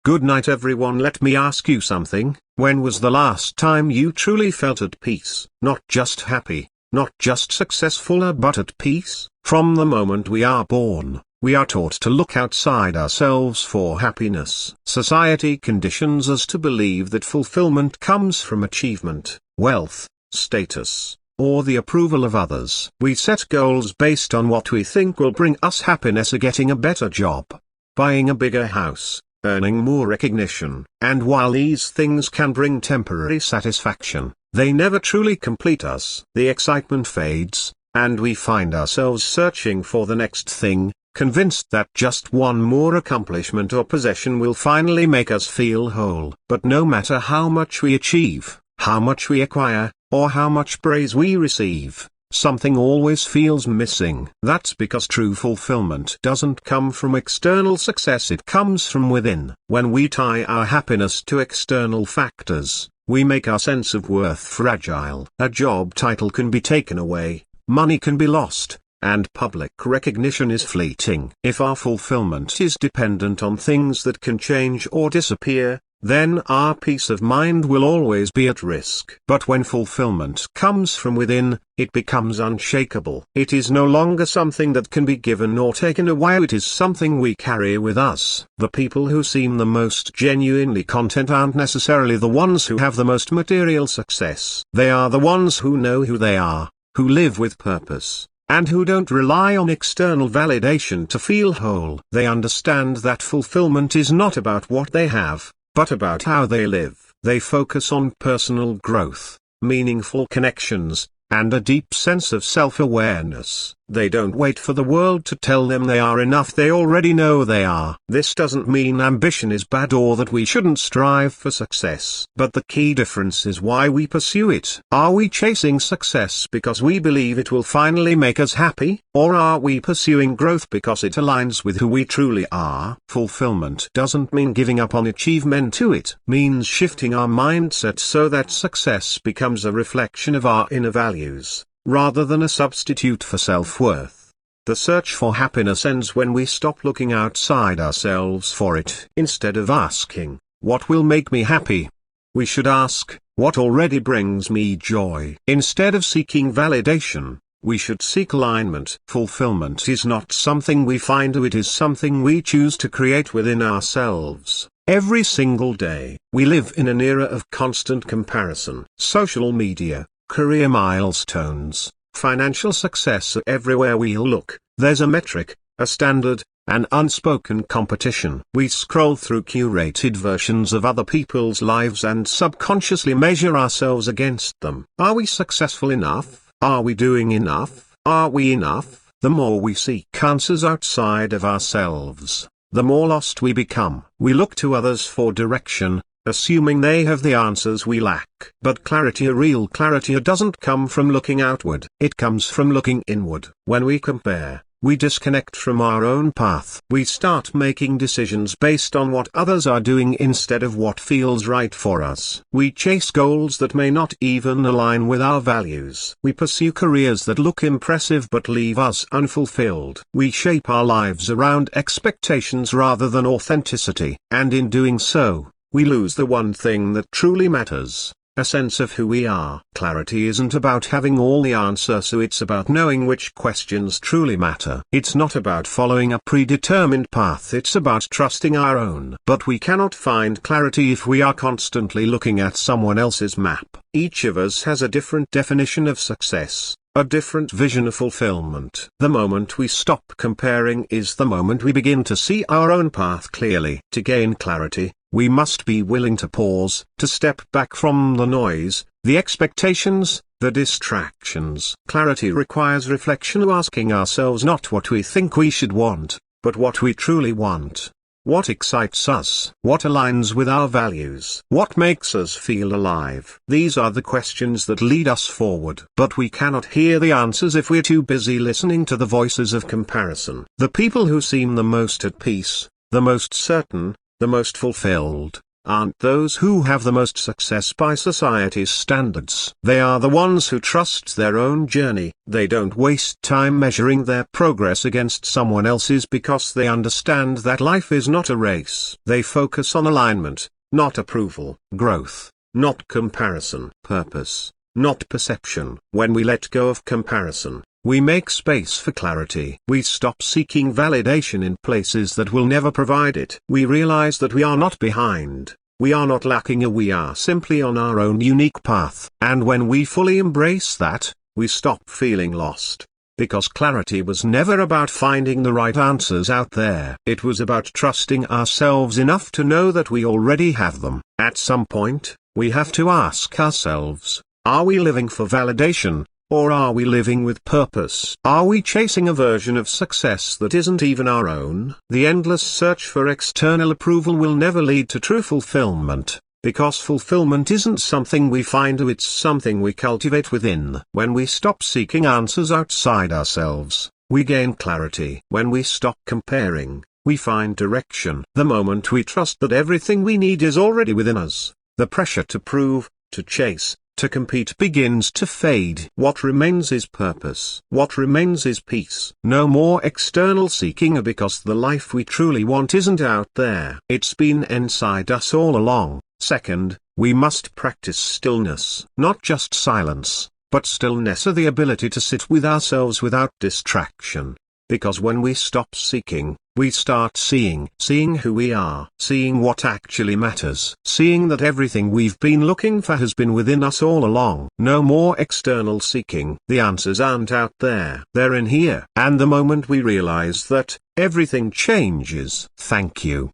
Good night everyone. Let me ask you something. When was the last time you truly felt at peace? Not just happy, not just successful, but at peace? From the moment we are born, we are taught to look outside ourselves for happiness. Society conditions us to believe that fulfillment comes from achievement, wealth, status, or the approval of others. We set goals based on what we think will bring us happiness: getting a better job, buying a bigger house, earning more recognition. And while these things can bring temporary satisfaction, they never truly complete us. The excitement fades, and we find ourselves searching for the next thing, convinced that just one more accomplishment or possession will finally make us feel whole. But no matter how much we achieve, how much we acquire, or how much praise we receive, something always feels missing. That's because true fulfillment doesn't come from external success, it comes from within. When we tie our happiness to external factors, we make our sense of worth fragile. A job title can be taken away, money can be lost, and public recognition is fleeting. If our fulfillment is dependent on things that can change or disappear, then our peace of mind will always be at risk. But when fulfillment comes from within, it becomes unshakable. It is no longer something that can be given or taken away, it is something we carry with us. The people who seem the most genuinely content aren't necessarily the ones who have the most material success. They are the ones who know who they are, who live with purpose, and who don't rely on external validation to feel whole. They understand that fulfillment is not about what they have, but about how they live. They focus on personal growth, meaningful connections, and a deep sense of self-awareness. They don't wait for the world to tell them they are enough, they already know they are. This doesn't mean ambition is bad or that we shouldn't strive for success. But the key difference is why we pursue it. Are we chasing success because we believe it will finally make us happy? Or are we pursuing growth because it aligns with who we truly are? Fulfillment doesn't mean giving up on achievement, it means shifting our mindset so that success becomes a reflection of our inner values, rather than a substitute for self-worth. The search for happiness ends when we stop looking outside ourselves for it. Instead of asking, "What will make me happy?" we should ask, "What already brings me joy?" Instead of seeking validation, we should seek alignment. Fulfillment is not something we find, it is something we choose to create within ourselves. Every single day, we live in an era of constant comparison. Social media, career milestones, financial success. Everywhere we look, there's a metric, a standard, an unspoken competition. We scroll through curated versions of other people's lives and subconsciously measure ourselves against them. Are we successful enough? Are we doing enough? Are we enough? The more we seek answers outside of ourselves, the more lost we become. We look to others for direction, assuming they have the answers we lack. But real clarity doesn't come from looking outward. It comes from looking inward. When we compare, we disconnect from our own path. We start making decisions based on what others are doing instead of what feels right for us. We chase goals that may not even align with our values. We pursue careers that look impressive but leave us unfulfilled. We shape our lives around expectations rather than authenticity. And in doing so, we lose the one thing that truly matters, a sense of who we are. Clarity isn't about having all the answers, so it's about knowing which questions truly matter. It's not about following a predetermined path, it's about trusting our own. But we cannot find clarity if we are constantly looking at someone else's map. Each of us has a different definition of success, a different vision of fulfillment. The moment we stop comparing is the moment we begin to see our own path clearly. To gain clarity, we must be willing to pause, to step back from the noise, the expectations, the distractions. Clarity requires reflection, asking ourselves not what we think we should want, but what we truly want. What excites us? What aligns with our values? What makes us feel alive? These are the questions that lead us forward. But we cannot hear the answers if we're too busy listening to the voices of comparison. The people who seem the most at peace, the most certain, the most fulfilled, aren't those who have the most success by society's standards. They are the ones who trust their own journey. They don't waste time measuring their progress against someone else's because they understand that life is not a race. They focus on alignment, not approval; growth, not comparison; purpose, not perception. When we let go of comparison, we make space for clarity. We stop seeking validation in places that will never provide it. We realize that we are not behind, we are not lacking, we are simply on our own unique path. And when we fully embrace that, we stop feeling lost. Because clarity was never about finding the right answers out there. It was about trusting ourselves enough to know that we already have them. At some point, we have to ask ourselves, are we living for validation? Or are we living with purpose? Are we chasing a version of success that isn't even our own? The endless search for external approval will never lead to true fulfillment, because fulfillment isn't something we find, it's something we cultivate within. When we stop seeking answers outside ourselves, we gain clarity. When we stop comparing, we find direction. The moment we trust that everything we need is already within us, the pressure to prove, to chase, to compete begins to fade. What remains is purpose. What remains is peace. No more external seeking, because the life we truly want isn't out there. It's been inside us all along. Second, we must practice stillness. Not just silence, but stillness, or the ability to sit with ourselves without distraction. Because when we stop seeking, we start seeing who we are, seeing what actually matters, seeing that everything we've been looking for has been within us all along. No more external seeking. The answers aren't out there, they're in here. And the moment we realize that, everything changes. Thank you.